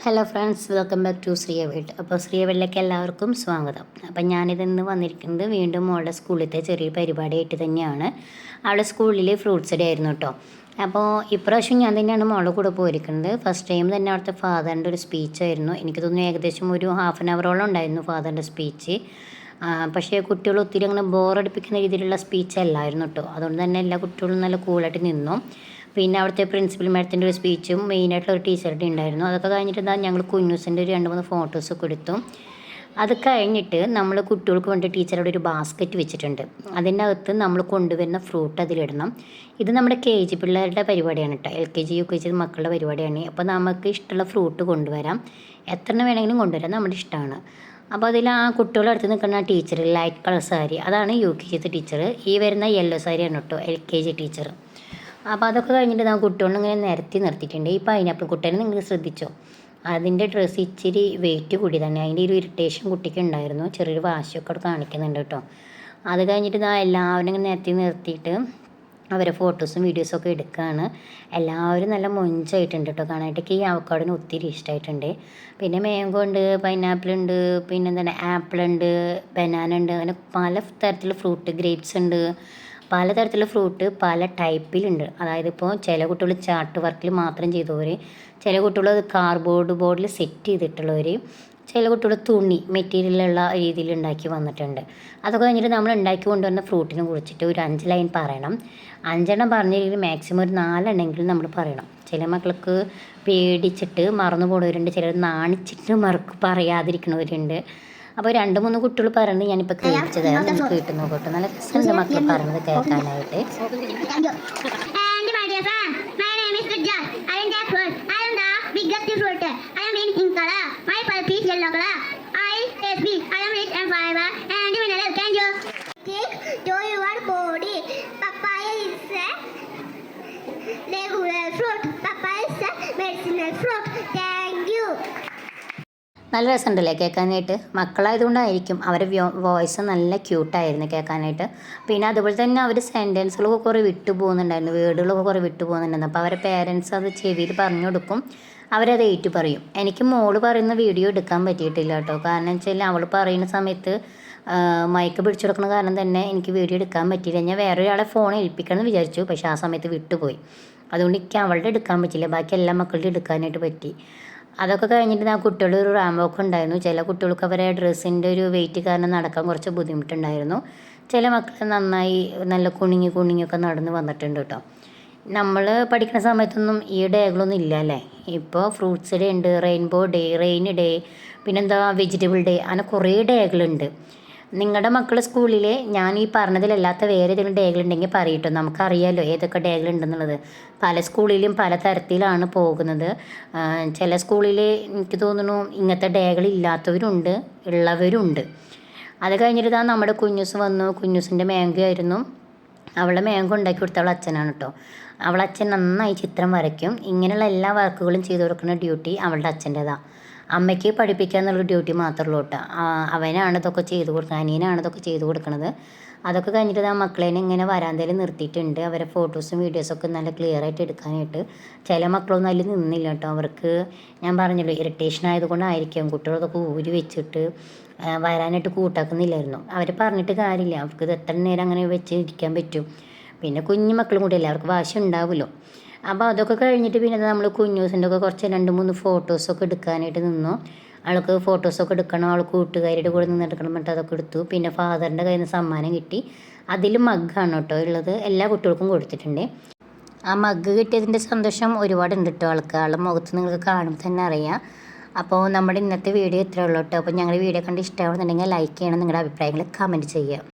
Hello friends, welcome back to Shriya വീട്. അപ്പോൾ ശ്രീയ വീട്ടിലേക്ക് എല്ലാവർക്കും സ്വാഗതം. അപ്പം ഞാനിതിന്ന് വന്നിരിക്കുന്നത് വീണ്ടും മോളുടെ സ്കൂളിലത്തെ ചെറിയ പരിപാടിയായിട്ട് തന്നെയാണ്. അവളുടെ സ്കൂളിൽ ഫ്രൂട്ട്സ് ഡേ ആയിരുന്നു കേട്ടോ. അപ്പോൾ ഇപ്രാവശ്യം ഞാൻ തന്നെയാണ് മോളുടെ കൂടെ പോയിരിക്കുന്നത്. ഫസ്റ്റ് ടൈം തന്നെ അവിടുത്തെ ഫാദറിൻ്റെ ഒരു സ്പീച്ചായിരുന്നു. എനിക്ക് തോന്നുന്നു ഏകദേശം ഒരു ഹാഫ് ആൻ അവറോളം ഉണ്ടായിരുന്നു ഫാദറിൻ്റെ സ്പീച്ച്. പക്ഷേ കുട്ടികൾ ഒത്തിരി അങ്ങനെ ബോറടിപ്പിക്കുന്ന രീതിയിലുള്ള സ്പീച്ച് അല്ലായിരുന്നു കേട്ടോ. അതുകൊണ്ട് തന്നെ എല്ലാ കുട്ടികളും നല്ല കൂളായിട്ട് നിന്നു. പിന്നെ അവിടുത്തെ പ്രിൻസിപ്പൽ മാഡത്തിൻ്റെ ഒരു സ്പീച്ചും മെയിനായിട്ടുള്ള ഒരു ടീച്ചറുടെ ഉണ്ടായിരുന്നു. അതൊക്കെ കഴിഞ്ഞിട്ട് ഞങ്ങൾ കുഞ്ഞൂസിൻ്റെ ഒരു 2-3 ഫോട്ടോസൊക്കെ എടുത്തു. അത് കഴിഞ്ഞിട്ട് നമ്മൾ കുട്ടികൾക്ക് വേണ്ടി ടീച്ചറുടെ ഒരു ബാസ്ക്കറ്റ് വെച്ചിട്ടുണ്ട്. അതിൻ്റെ അകത്ത് നമ്മൾ കൊണ്ടുവരുന്ന ഫ്രൂട്ട് അതിലിടണം. ഇത് നമ്മുടെ KG പിള്ളേരുടെ പരിപാടിയാണ് കേട്ടോ. LKG UKG മക്കളുടെ പരിപാടിയാണ്. അപ്പോൾ നമുക്ക് ഇഷ്ടമുള്ള ഫ്രൂട്ട് കൊണ്ടുവരാം. എത്ര വേണമെങ്കിലും കൊണ്ടുവരാം, നമ്മുടെ ഇഷ്ടമാണ്. അപ്പോൾ അതിൽ ആ കുട്ടികളുടെ അടുത്ത് നിൽക്കുന്ന ടീച്ചർ ലൈറ്റ് കളർ സാരി, അതാണ് UKG ടീച്ചർ. ഈ വരുന്ന യെല്ലോ സാരിയാണ് കേട്ടോ LKG ടീച്ചർ. അപ്പോൾ അതൊക്കെ കഴിഞ്ഞിട്ട് കുട്ടികളിങ്ങനെ നിർത്തിയിട്ടുണ്ട്. ഈ പൈനാപ്പിൾ കുട്ടീനെ നിങ്ങൾ ശ്രദ്ധിച്ചോ? അതിൻ്റെ ഡ്രസ്സ് ഇച്ചിരി വെയിറ്റ് കൂടി തന്നെ. അതിൻ്റെ ഒരു ഇറിറ്റേഷൻ കുട്ടിക്ക് ഉണ്ടായിരുന്നു. ചെറിയൊരു വാശിയൊക്കെ അവിടെ കാണിക്കുന്നുണ്ട് കേട്ടോ. അത് കഴിഞ്ഞിട്ട് എല്ലാവരും ഇങ്ങനെ നിർത്തിയിട്ട് അവരെ ഫോട്ടോസും വീഡിയോസൊക്കെ എടുക്കുകയാണ്. എല്ലാവരും നല്ല മൊഞ്ചായിട്ടുണ്ട് കേട്ടോ കാണാനായിട്ടൊക്കെ. ഈ അവക്കാടിന് ഒത്തിരി ഇഷ്ടമായിട്ടുണ്ട്. പിന്നെ മാംഗോ ഉണ്ട്, പൈനാപ്പിൾ ഉണ്ട്, പിന്നെ എന്താണ് ആപ്പിൾ ഉണ്ട്, ബനാന ഉണ്ട്, അങ്ങനെ പല തരത്തിലുള്ള ഫ്രൂട്ട്, ഗ്രേപ്സ് ഉണ്ട്. പലതരത്തിലുള്ള ഫ്രൂട്ട് പല ടൈപ്പിലുണ്ട്. അതായത് ഇപ്പോൾ ചില കുട്ടികൾ ചാർട്ട് വർക്കിൽ മാത്രം ചെയ്തവർ, ചില കുട്ടികൾ കാർഡ്ബോർഡ് ബോർഡിൽ സെറ്റ് ചെയ്തിട്ടുള്ളവർ, ചില കുട്ടികൾ തുണി മെറ്റീരിയലുള്ള രീതിയിൽ ഉണ്ടാക്കി വന്നിട്ടുണ്ട്. അതൊക്കെ കഴിഞ്ഞിട്ട് നമ്മൾ ഉണ്ടാക്കി കൊണ്ടുവന്ന ഫ്രൂട്ടിനെ കുറിച്ചിട്ട് ഒരു 5 ലൈൻ പറയണം. 5 എണ്ണം പറഞ്ഞില്ലെങ്കിൽ മാക്സിമം ഒരു 4 എണ്ണമെങ്കിലും നമ്മൾ പറയണം. ചില മക്കൾക്ക് പേടിച്ചിട്ട് മറന്നു പോകുന്നവരുണ്ട്, ചിലർ നാണിച്ചിട്ട് പറയാതിരിക്കുന്നവരുണ്ട്. അപ്പോൾ 2-3 കുട്ടികൾ പറയുന്നത് ഞാനിപ്പോൾ കേൾപ്പിച്ചു തരാം, നിങ്ങൾക്ക് കേട്ട് നോക്കട്ടെ. നല്ല രസമുണ്ട് മക്കൾ പറയുന്നത് കേൾക്കാനായിട്ട്. നല്ല രസമുണ്ടല്ലേ കേൾക്കാനായിട്ട്? മക്കളായതുകൊണ്ടായിരിക്കും അവരെ വോയിസ് നല്ല ക്യൂട്ടായിരുന്നു കേൾക്കാനായിട്ട്. പിന്നെ അതുപോലെ തന്നെ അവർ സെൻറ്റൻസുകളൊക്കെ കുറേ വിട്ടു പോകുന്നുണ്ടായിരുന്നു, വേർഡുകളൊക്കെ കുറേ വിട്ടു പോകുന്നുണ്ടായിരുന്നു. അപ്പോൾ അവരെ പേരൻസ് അത് ചെവിയിൽ പറഞ്ഞു കൊടുക്കും, അവരത് ഏറ്റു പറയും. എനിക്ക് മോള് പറയുന്ന വീഡിയോ എടുക്കാൻ പറ്റിയിട്ടില്ല കേട്ടോ. കാരണം വെച്ചാൽ അവൾ പറയുന്ന സമയത്ത് മയക്ക് പിടിച്ചു കൊടുക്കുന്ന കാരണം തന്നെ എനിക്ക് വീഡിയോ എടുക്കാൻ പറ്റിയില്ല. ഞാൻ വേറൊരാളെ ഫോൺ ഏൽപ്പിക്കണം എന്ന് വിചാരിച്ചു, പക്ഷേ ആ സമയത്ത് വിട്ടുപോയി. അതുകൊണ്ട് എനിക്ക് അവളുടെ എടുക്കാൻ പറ്റില്ല, ബാക്കി എല്ലാ മക്കളുടെ എടുക്കാനായിട്ട് പറ്റി. അതൊക്കെ കഴിഞ്ഞിട്ട് കുട്ടികളുടെ ഒരു റാമ്പൊക്കെ ഉണ്ടായിരുന്നു. ചില കുട്ടികൾക്ക് അവരെ ഡ്രസ്സിൻ്റെ ഒരു വെയിറ്റ് കാരണം നടക്കാൻ കുറച്ച് ബുദ്ധിമുട്ടുണ്ടായിരുന്നു. ചില മക്കൾ നന്നായി നല്ല കുണിങ്ങിയൊക്കെ നടന്ന് വന്നിട്ടുണ്ട് കേട്ടോ. നമ്മൾ പഠിക്കുന്ന സമയത്തൊന്നും ഈ ഡേകളൊന്നും ഇല്ല അല്ലേ. ഇപ്പോൾ ഫ്രൂട്ട്സ് ഡേ ഉണ്ട്, റെയിൻബോ ഡേ, റെയിൻ ഡേ, പിന്നെന്താ വെജിറ്റബിൾ ഡേ, അങ്ങനെ കുറേ ഡേകളുണ്ട്. നിങ്ങളുടെ മക്കളുടെ സ്കൂളിൽ ഞാൻ ഈ പറഞ്ഞതിലല്ലാത്ത വേറെ ഏതെങ്കിലും ഡേകളുണ്ടെങ്കിൽ പറയട്ടോ, നമുക്കറിയാമല്ലോ ഏതൊക്കെ ഡേകളുണ്ടെന്നുള്ളത്. പല സ്കൂളിലും പല തരത്തിലാണ് പോകുന്നത്. ചില സ്കൂളിൽ എനിക്ക് തോന്നുന്നു ഇങ്ങനത്തെ ഡേകളില്ലാത്തവരുണ്ട്, ഉള്ളവരുണ്ട്. അത് കഴിഞ്ഞിട്ട് നമ്മുടെ കുഞ്ഞൂസ് വന്നു. കുഞ്ഞൂസിൻ്റെ മാംഗോ ആയിരുന്നു. അവളുടെ മാംഗോ ഉണ്ടാക്കി കൊടുത്ത അവളെ അച്ഛനാണ് കേട്ടോ. അവളെ അച്ഛൻ നന്നായി ചിത്രം വരയ്ക്കും. ഇങ്ങനെയുള്ള എല്ലാ വർക്കുകളും ചെയ്തു കൊടുക്കുന്ന ഡ്യൂട്ടി അവളുടെ അച്ഛൻ്റെതാണ്. അമ്മയ്ക്ക് പഠിപ്പിക്കുക എന്നുള്ള ഡ്യൂട്ടി മാത്രമേ ഉള്ളൂ കേട്ടോ. അവനാണ് ഇതൊക്കെ ചെയ്ത് കൊടുക്കുന്നത്, അനിയനാണ് ഇതൊക്കെ ചെയ്ത് കൊടുക്കുന്നത്. അതൊക്കെ കഴിഞ്ഞിട്ട് മക്കളേനെ ഇങ്ങനെ വരാന്തയിൽ നിർത്തിയിട്ടുണ്ട്. അവരെ ഫോട്ടോസും വീഡിയോസൊക്കെ നല്ല ക്ലിയർ ആയിട്ട് എടുക്കാനായിട്ട്. ചില മക്കളൊന്നും അതിൽ നിന്നില്ല കേട്ടോ. അവർക്ക് ഞാൻ പറഞ്ഞല്ലോ ഇറിറ്റേഷൻ ആയതുകൊണ്ടായിരിക്കും കുട്ടികളൊക്കെ ഊരി വെച്ചിട്ട് വരാനായിട്ട് കൂട്ടാക്കുന്നില്ലായിരുന്നു. അവർ പറഞ്ഞിട്ട് കാര്യമില്ല, അവർക്ക് ഇത് എത്ര നേരം അങ്ങനെ വെച്ച് ഇരിക്കാൻ പറ്റും. പിന്നെ കുഞ്ഞു മക്കളും കൂടി അല്ലേ, അവർക്ക് വാശി ഉണ്ടാവുമല്ലോ. അപ്പോൾ അതൊക്കെ കഴിഞ്ഞിട്ട് പിന്നെ നമ്മൾ കുഞ്ഞൂസിൻ്റെ ഒക്കെ കുറച്ച് 2-3 ഫോട്ടോസൊക്കെ എടുക്കാനായിട്ട് നിന്നു. അവൾക്ക് ഫോട്ടോസൊക്കെ എടുക്കണം, അവൾ കൂട്ടുകാരുടെ കൂടെ നിന്ന് എടുക്കണം എന്നിട്ട് അതൊക്കെ എടുത്തു. പിന്നെ ഫാദറിൻ്റെ കയ്യിൽ നിന്ന് സമ്മാനം കിട്ടി. അതിൽ മഗ്ഗാണ് കേട്ടോ ഉള്ളത്, എല്ലാ കുട്ടികൾക്കും കൊടുത്തിട്ടുണ്ട്. ആ മഗ്ഗ് കിട്ടിയതിൻ്റെ സന്തോഷം ഒരുപാടുണ്ട് കേട്ടോ ആൾക്ക്. ആളുടെ മുഖത്ത് നിങ്ങൾക്ക് കാണുമ്പോൾ തന്നെ അറിയാം. അപ്പോൾ നമ്മുടെ ഇന്നത്തെ വീഡിയോ ഇത്രയേ ഉള്ളൂ കേട്ടോ. അപ്പോൾ ഞങ്ങളുടെ വീഡിയോ കണ്ട് ഇഷ്ടമാണെന്നുണ്ടെങ്കിൽ ലൈക്ക് ചെയ്യണം, നിങ്ങളുടെ അഭിപ്രായങ്ങൾ കമൻറ്റ് ചെയ്യുക.